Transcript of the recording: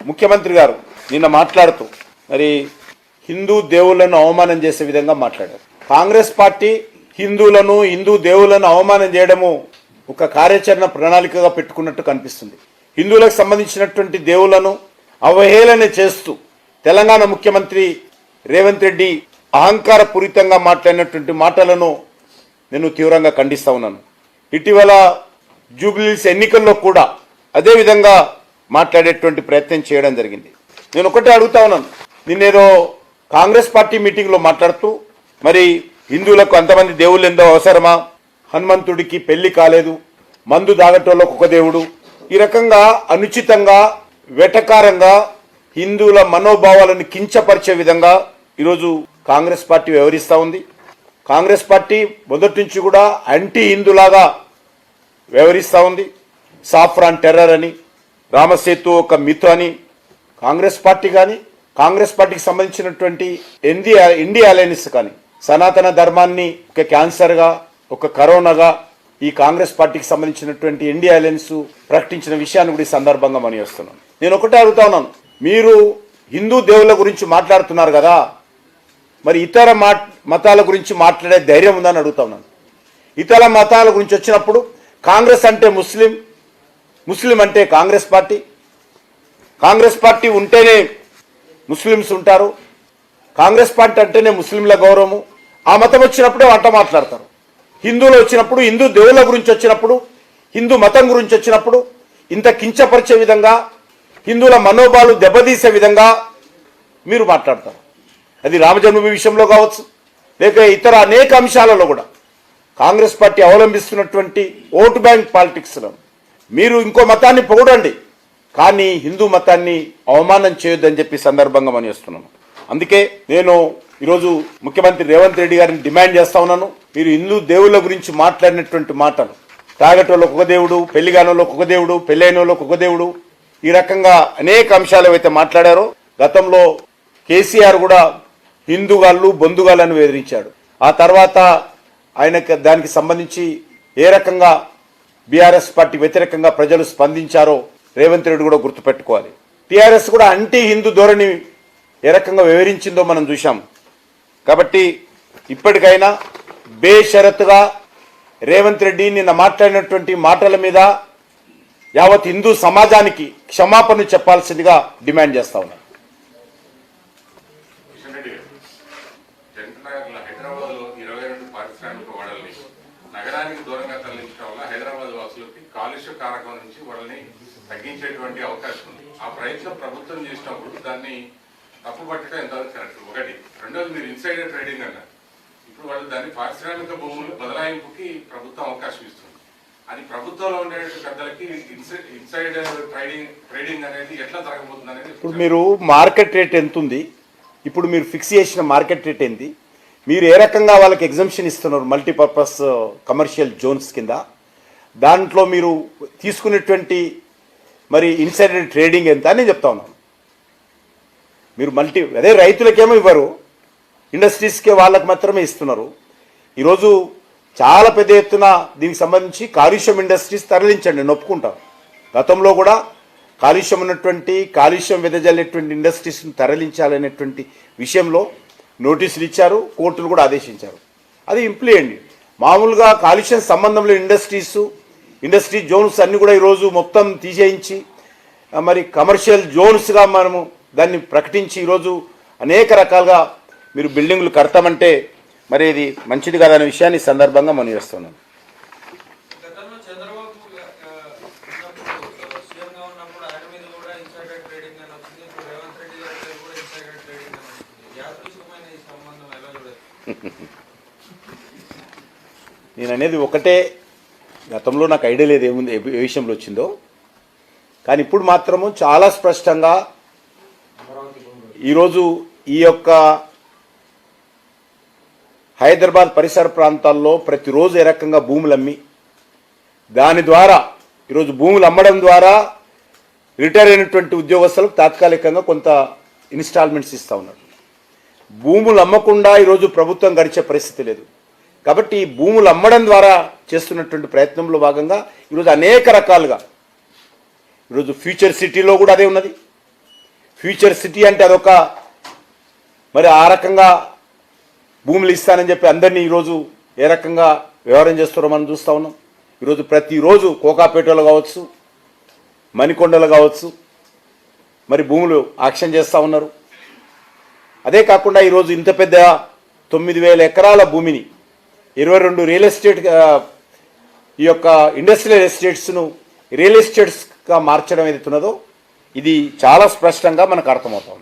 ముఖ్యమంత్రి గారు నిన్న మాట్లాడుతూ మరి హిందూ దేవుళ్లను అవమానం చేసే విధంగా మాట్లాడారు. కాంగ్రెస్ పార్టీ హిందూ దేవుళ్లను అవమానం చేయడము ఒక కార్యాచరణ ప్రణాళికగా పెట్టుకున్నట్టు కనిపిస్తుంది. హిందువులకు సంబంధించినటువంటి దేవుళ్లను అవహేళన చేస్తూ తెలంగాణ ముఖ్యమంత్రి రేవంత్ రెడ్డి అహంకారపూరితంగా మాట్లాడినటువంటి మాటలను నేను తీవ్రంగా ఖండిస్తా ఉన్నాను. ఇటీవల జూబ్లీహిల్స్ ఎన్నికల్లో కూడా అదే విధంగా మాట్లాడేటువంటి ప్రయత్నం చేయడం జరిగింది. నేను ఒకటే అడుగుతా ఉన్నాను, నిన్నేదో కాంగ్రెస్ పార్టీ మీటింగ్లో మాట్లాడుతూ మరి హిందువులకు అంతమంది దేవుళ్ళు ఎంతో అవసరమా, హనుమంతుడికి పెళ్లి కాలేదు, మందు దాగటోళ్ళకు ఒక దేవుడు, ఈ రకంగా అనుచితంగా వెటకారంగా హిందువుల మనోభావాలను కించపరిచే విధంగా ఈరోజు కాంగ్రెస్ పార్టీ వ్యవహరిస్తూ ఉంది. కాంగ్రెస్ పార్టీ మొదటి నుంచి కూడా యాంటీ హిందూలాగా వ్యవహరిస్తూ ఉంది. సాఫ్రాన్ టెర్రర్ అని, రామసేతు ఒక మిత్ అని కాంగ్రెస్ పార్టీ కానీ, కాంగ్రెస్ పార్టీకి సంబంధించినటువంటి ఇండియా అలయన్స్ కానీ సనాతన ధర్మాన్ని ఒక క్యాన్సర్గా, ఒక కరోనాగా ఈ కాంగ్రెస్ పార్టీకి సంబంధించినటువంటి ఇండియా అలయన్స్ ప్రకటించిన విషయాన్ని కూడా ఈ సందర్భంగా మనం చేస్తున్నాం. నేను ఒకటే అడుగుతా ఉన్నాను, మీరు హిందూ దేవుళ్ళ గురించి మాట్లాడుతున్నారు కదా, మరి ఇతర మతాల గురించి మాట్లాడే ధైర్యం ఉందని అడుగుతా ఉన్నాను. ఇతర మతాల గురించి వచ్చినప్పుడు కాంగ్రెస్ అంటే ముస్లిం, ముస్లిం అంటే కాంగ్రెస్ పార్టీ, కాంగ్రెస్ పార్టీ ఉంటేనే ముస్లిమ్స్ ఉంటారు, కాంగ్రెస్ పార్టీ అంటేనే ముస్లింల గౌరవము, ఆ మతం వచ్చినప్పుడే వంట మాట్లాడతారు. హిందువులు వచ్చినప్పుడు, హిందూ దేవుళ్ళ గురించి వచ్చినప్పుడు, హిందూ మతం గురించి వచ్చినప్పుడు ఇంత కించపరిచే విధంగా, హిందువుల మనోభావాలు దెబ్బతీసే విధంగా మీరు మాట్లాడతారు. అది రామజన్మభూమి విషయంలో కావచ్చు, లేక ఇతర అనేక అంశాలలో కూడా కాంగ్రెస్ పార్టీ అవలంబిస్తున్నటువంటి ఓటు బ్యాంక్ పాలిటిక్స్లో మీరు ఇంకో మతాన్ని పొగడండి, కానీ హిందూ మతాన్ని అవమానం చేయొద్దని చెప్పి సందర్భంగా మనం చేస్తున్నాము. అందుకే నేను ఈరోజు ముఖ్యమంత్రి రేవంత్ రెడ్డి గారిని డిమాండ్ చేస్తా ఉన్నాను, మీరు హిందూ దేవుళ్ళ గురించి మాట్లాడినటువంటి మాటలు, తాగటోళ్ళకు ఒక దేవుడు, పెళ్లి కానోళ్ళకు ఒక దేవుడు, పెళ్ళైన వాళ్ళకు ఒక దేవుడు, ఈ రకంగా అనేక అంశాలు ఏవైతే మాట్లాడారో, గతంలో కేసీఆర్ కూడా హిందూగాళ్ళు బొందుగాళ్ళని బెదిరించాడు. ఆ తర్వాత ఆయనకు దానికి సంబంధించి ఏ రకంగా బీఆర్ఎస్ పార్టీ వ్యతిరేకంగా ప్రజలు స్పందించారో రేవంత్ రెడ్డి కూడా గుర్తుపెట్టుకోవాలి. టీఆర్ఎస్ కూడా యాంటీ హిందూ ధోరణి ఏ రకంగా వివరించిందో మనం చూశాం. కాబట్టి ఇప్పటికైనా బేషరతుగా రేవంత్ రెడ్డి నిన్న మాట్లాడినటువంటి మాటల మీద యావత్ హిందూ సమాజానికి క్షమాపణ చెప్పాల్సిందిగా డిమాండ్ చేస్తా ఉన్నాను. నగరానికి దూరంగా తరలించడం వల్ల హైదరాబాద్ వాసులకి కాలుష్య కారకం నుంచి వాళ్ళని తగ్గించేటువంటి అవకాశం ఉంది. ఆ ప్రయత్నం ప్రభుత్వం చేసినప్పుడు దాన్ని తప్పుపట్టడం ఎంతవరకు కరెక్ట్? ఒకటి. రెండోది, మీరు ఇన్సైడర్ ట్రేడింగ్ అన్నారు. ఇప్పుడు వాళ్ళు దాన్ని పారిశ్రామిక భూములు బదలాయింపుకి ప్రభుత్వం అవకాశం ఇస్తుంది. అది ప్రభుత్వంలో ఉండే పెద్దలకి ఇన్సైడర్ ట్రేడింగ్ అనేది ఎట్లా జరగబోతుంది అనేది. ఇప్పుడు మీరు మార్కెట్ రేట్ ఎంత ఉంది, ఇప్పుడు మీరు ఫిక్స్ చేసిన మార్కెట్ రేట్ ఏంటి, మీరు ఏ రకంగా వాళ్ళకి ఎగ్జంప్షన్ ఇస్తున్నారు మల్టీపర్పస్ కమర్షియల్ జోన్స్ కింద, దాంట్లో మీరు తీసుకునేటువంటి మరి ఇన్సైడర్ ట్రేడింగ్ ఎంత అని చెప్తా ఉన్నాను. మీరు అదే రైతులకేమో ఇవ్వరు, ఇండస్ట్రీస్కే వాళ్ళకి మాత్రమే ఇస్తున్నారు. ఈరోజు చాలా పెద్ద ఎత్తున దీనికి సంబంధించి కాలుష్యం ఇండస్ట్రీస్ తరలించండి, నొప్పుకుంటారు. గతంలో కూడా కాలుష్యం ఉన్నటువంటి, కాలుష్యం వెదజల్లేటువంటి ఇండస్ట్రీస్ని తరలించాలనేటువంటి విషయంలో నోటీసులు ఇచ్చారు, కోర్టులు కూడా ఆదేశించారు. అది ఇంప్లిమెంట్. మామూలుగా కాలుష్యం సంబంధంలో ఇండస్ట్రీ జోన్స్ అన్నీ కూడా ఈరోజు మొత్తం తీసేయించి మరి కమర్షియల్ జోన్స్గా మనము దాన్ని ప్రకటించి ఈరోజు అనేక రకాలుగా మీరు బిల్డింగ్లు కడతామంటే మరి ఇది మంచిది కాదనే విషయాన్ని ఈ సందర్భంగా మనం చేస్తున్నాం. నేను అనేది ఒకటే, గతంలో నాకు ఐడియా లేదు ఏముంది ఏ విషయంలో వచ్చిందో, కానీ ఇప్పుడు మాత్రము చాలా స్పష్టంగా ఈరోజు ఈ యొక్క హైదరాబాద్ పరిసర ప్రాంతాల్లో ప్రతిరోజు ఏ రకంగా భూములు అమ్మి దాని ద్వారా ఈరోజు భూములు అమ్మడం ద్వారా రిటైర్ అయినటువంటి ఉద్యోగస్తులకు తాత్కాలికంగా కొంత ఇన్స్టాల్మెంట్స్ ఇస్తూ ఉన్నారు. భూములు అమ్మకుండా ఈరోజు ప్రభుత్వం గడిచే పరిస్థితి లేదు. కాబట్టి భూములు అమ్మడం ద్వారా చేస్తున్నటువంటి ప్రయత్నంలో భాగంగా ఈరోజు అనేక రకాలుగా ఈరోజు ఫ్యూచర్ సిటీలో కూడా అదే ఉన్నది, ఫ్యూచర్ సిటీ అంటే అదొక మరి ఆ రకంగా భూములు ఇస్తానని చెప్పి అందరినీ ఈరోజు ఏ రకంగా వ్యవహారం చేస్తారో మనం చూస్తూ ఉన్నాం. ఈరోజు ప్రతిరోజు కోకాపేటలో కావచ్చు, మణికొండలు కావచ్చు, మరి భూములు ఆక్షన్ చేస్తూ ఉన్నారు. అదే కాకుండా ఈరోజు ఇంత పెద్ద 9,000 ఎకరాల భూమిని 22 రియల్ ఎస్టేట్ ఈ యొక్క ఇండస్ట్రియల్ ఎస్టేట్స్ను రియల్ ఎస్టేట్స్గా మార్చడం ఏదైతే ఉన్నదో ఇది చాలా స్పష్టంగా మనకు అర్థమవుతుంది.